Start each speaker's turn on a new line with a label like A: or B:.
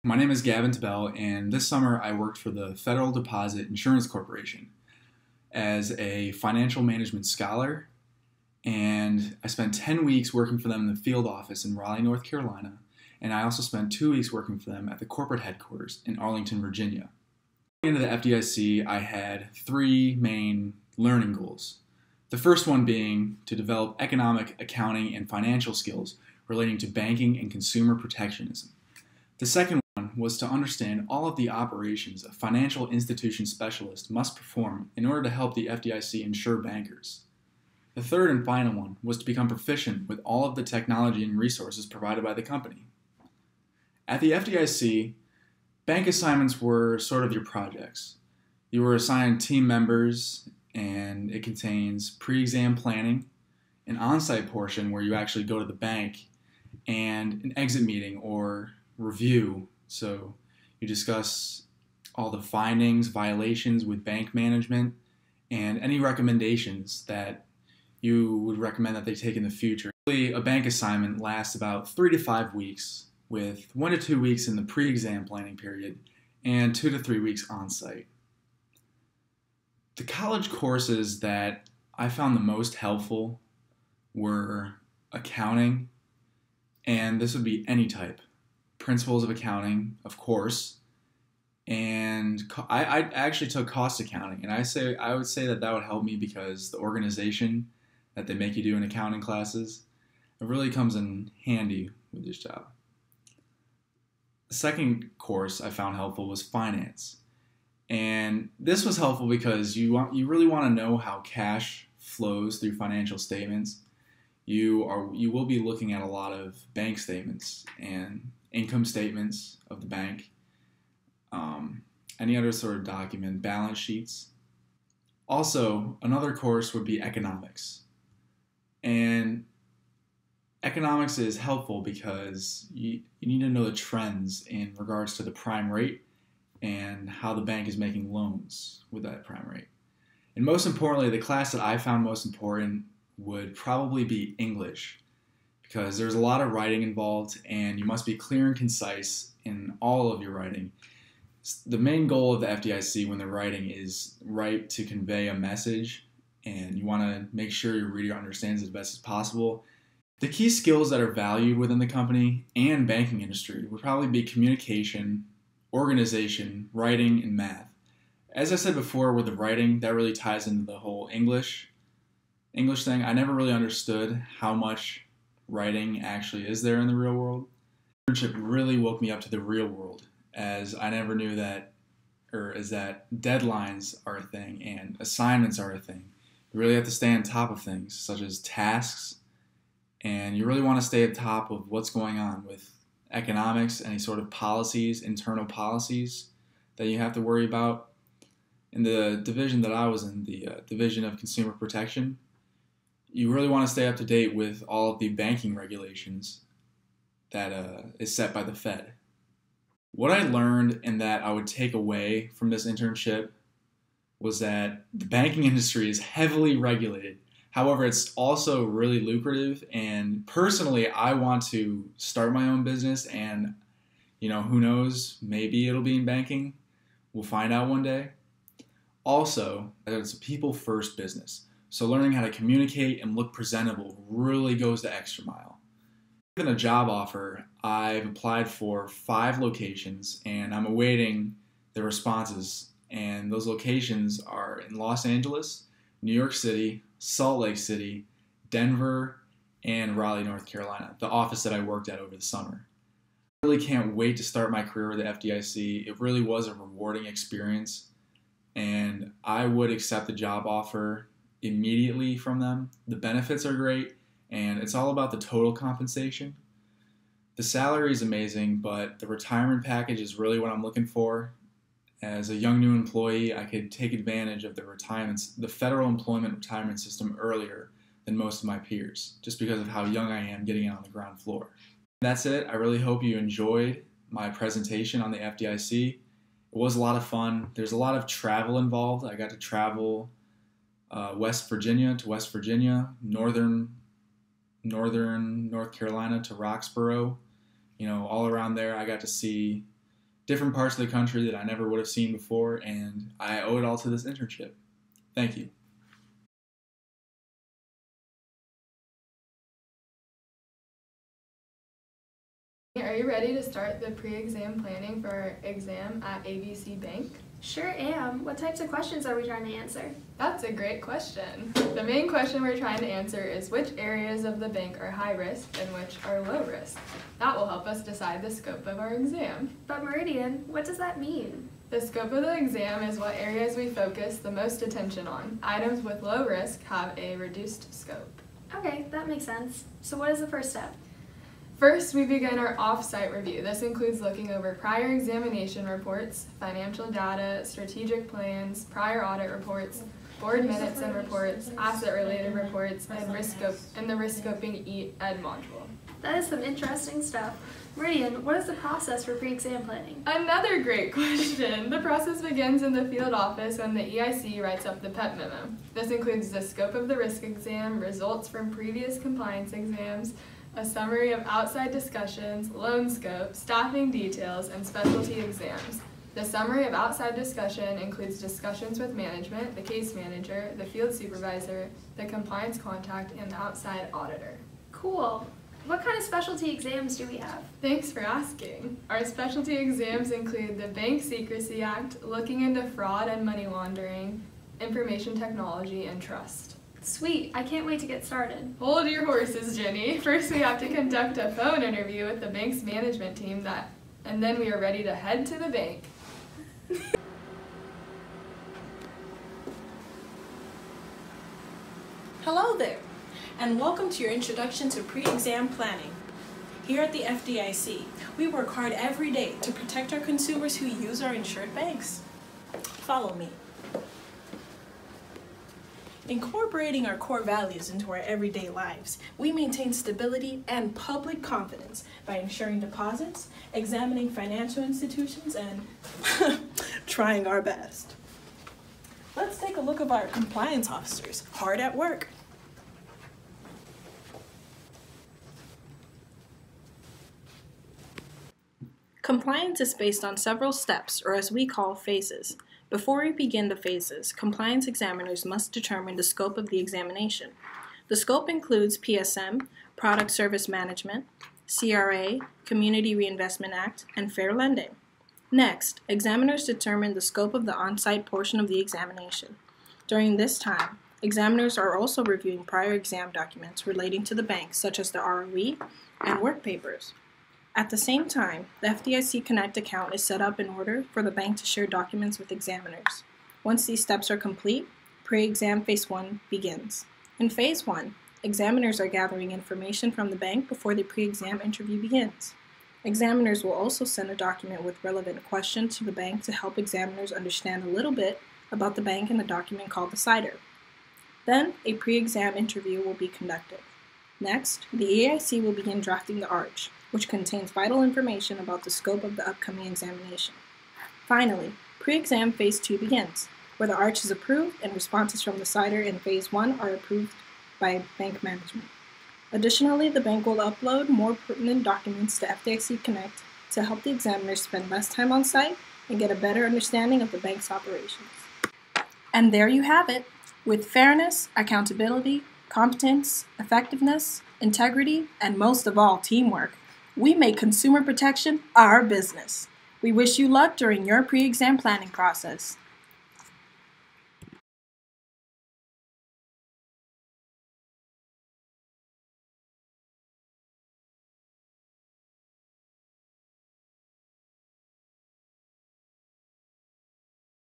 A: My name is Gavin Tabell, and this summer I worked for the Federal Deposit Insurance Corporation as a financial management scholar, and I spent 10 weeks working for them in the field office in Raleigh, North Carolina, and I also spent 2 weeks working for them at the corporate headquarters in Arlington, Virginia. Going into the FDIC, I had 3 main learning goals. The first one being to develop economic, accounting, and financial skills relating to banking and consumer protectionism. The second one was to understand all of the operations a financial institution specialist must perform in order to help the FDIC insure bankers. The third and final one was to become proficient with all of the technology and resources provided by the company. At the FDIC, bank assignments were sort of your projects. You were assigned team members, and it contains pre-exam planning, an on-site portion where you actually go to the bank, and an exit meeting or review. So you discuss all the findings, violations with bank management, and any recommendations that you would recommend that they take in the future. A bank assignment lasts about 3 to 5 weeks, with 1 to 2 weeks in the pre-exam planning period and 2 to 3 weeks on-site. The college courses that I found the most helpful were accounting, and this would be any type. Principles of accounting, of course, and I actually took cost accounting, and I would say that would help me because the organization that they make you do in accounting classes, it really comes in handy with this job. The second course I found helpful was finance, and this was helpful because you really want to know how cash flows through financial statements. You will be looking at a lot of bank statements and income statements of the bank, any other sort of document, balance sheets. Also, another course would be economics. And economics is helpful because you need to know the trends in regards to the prime rate and how the bank is making loans with that prime rate. And most importantly, the class that I found most important would probably be English, because there's a lot of writing involved and you must be clear and concise in all of your writing. The main goal of the FDIC when they're writing is write to convey a message, and you want to make sure your reader understands it as best as possible. The key skills that are valued within the company and banking industry would probably be communication, organization, writing, and math. As I said before with the writing, that really ties into the whole English thing. I never really understood how much writing actually is there in the real world. Internship really woke me up to the real world, as I never knew that, or is that deadlines are a thing and assignments are a thing. You really have to stay on top of things such as tasks, and you really want to stay at top of what's going on with economics, any sort of policies, internal policies that you have to worry about. In the division that I was in, the Division of Consumer Protection, you really want to stay up to date with all of the banking regulations that is set by the Fed. What I learned and that I would take away from this internship was that the banking industry is heavily regulated. However, it's also really lucrative, and personally, I want to start my own business, and who knows, maybe it'll be in banking. We'll find out one day. Also, it's a people-first business. So learning how to communicate and look presentable really goes the extra mile. Given a job offer, I've applied for 5 locations and I'm awaiting the responses. And those locations are in Los Angeles, New York City, Salt Lake City, Denver, and Raleigh, North Carolina, the office that I worked at over the summer. I really can't wait to start my career with the FDIC. It really was a rewarding experience, and I would accept the job offer immediately from them. The benefits are great, and it's all about the total compensation. The salary is amazing, but the retirement package is really what I'm looking for. As a young new employee, I could take advantage of the federal employment retirement system earlier than most of my peers, just because of how young I am getting out on the ground floor. That's it. I really hope you enjoyed my presentation on the FDIC. It was a lot of fun. There's a lot of travel involved. I got to travel West Virginia to West Virginia, northern North Carolina to Roxborough. All around there I got to see different parts of the country that I never would have seen before, and I owe it all to this internship. Thank you.
B: Are you ready to start the pre-exam planning for our exam at ABC Bank?
C: Sure am. What types of questions are we trying to answer?
B: That's a great question. The main question we're trying to answer is which areas of the bank are high risk and which are low risk. That will help us decide the scope of our exam.
C: But Meridian, what does that mean?
B: The scope of the exam is what areas we focus the most attention on. Items with low risk have a reduced scope.
C: Okay, that makes sense. So what is the first step?
B: First, we begin our off-site review. This includes looking over prior examination reports, financial data, strategic plans, prior audit reports, board minutes and reports, asset-related reports, and the risk scoping ED module.
C: That is some interesting stuff. Meridian, what is the process for pre-exam planning?
B: Another great question. The process begins in the field office when the EIC writes up the PEP memo. This includes the scope of the risk exam, results from previous compliance exams, a summary of outside discussions, loan scope, staffing details, and specialty exams. The summary of outside discussion includes discussions with management, the case manager, the field supervisor, the compliance contact, and the outside auditor.
C: Cool. What kind of specialty exams do we have?
B: Thanks for asking. Our specialty exams include the Bank Secrecy Act, looking into fraud and money laundering, information technology, and trust.
C: Sweet, I can't wait to get started.
B: Hold your horses, Jenny. First we have to conduct a phone interview with the bank's management team and then we are ready to head to the bank.
D: Hello there, and welcome to your introduction to pre-exam planning. Here at the FDIC, we work hard every day to protect our consumers who use our insured banks. Follow me. Incorporating our core values into our everyday lives, we maintain stability and public confidence by ensuring deposits, examining financial institutions, and trying our best. Let's take a look at our compliance officers, hard at work. Compliance is based on several steps, or as we call phases. Before we begin the phases, compliance examiners must determine the scope of the examination. The scope includes PSM, Product Service Management, CRA, Community Reinvestment Act, and fair lending. Next, examiners determine the scope of the on-site portion of the examination. During this time, examiners are also reviewing prior exam documents relating to the bank, such as the ROE and work papers. At the same time, the FDIC Connect account is set up in order for the bank to share documents with examiners. Once these steps are complete, pre-exam phase 1 begins. In phase 1, examiners are gathering information from the bank before the pre-exam interview begins. Examiners will also send a document with relevant questions to the bank to help examiners understand a little bit about the bank in the document called the CIDR. Then, a pre-exam interview will be conducted. Next, the EIC will begin drafting the ARCH, which contains vital information about the scope of the upcoming examination. Finally, pre-exam phase 2 begins, where the ARCH is approved and responses from the CIDR in phase 1 are approved by bank management. Additionally, the bank will upload more pertinent documents to FDIC Connect to help the examiners spend less time on site and get a better understanding of the bank's operations. And there you have it. With fairness, accountability, competence, effectiveness, integrity, and most of all, teamwork, we make consumer protection our business. We wish you luck during your pre-exam planning process.